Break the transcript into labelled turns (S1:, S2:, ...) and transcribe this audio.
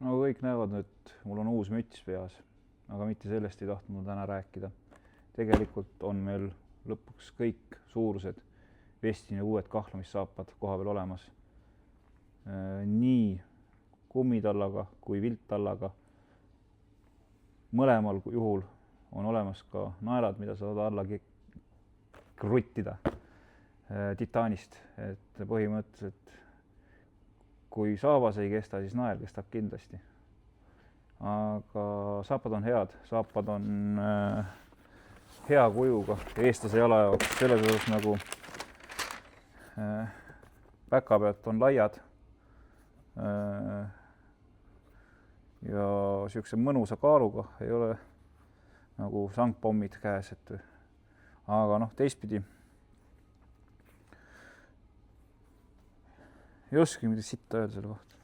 S1: No kõik näevad nüüd, mul on uus müts peas, aga mitte sellest ei tahtnud täna rääkida. Tegelikult on meil lõpuks kõik suurused Westini uued kahlamissaapad koha peal olemas. Nii kummitallaga kui vilttallaga. Mõlemal juhul on olemas ka naelad, mida saad alla kruttida titaanist, et põhimõtteliselt kui saabas ei kesta, siis nael kestab kindlasti. Aga saapad on head, saapad on hea kujuga eestlase jala jaoks, selles osas nagu päkapealt on laiad ja siukse mõnusa kaaluga, ei ole nagu sangpommid käes, aga noh, teistpidi ei oska mida sitta öelda selle kohta.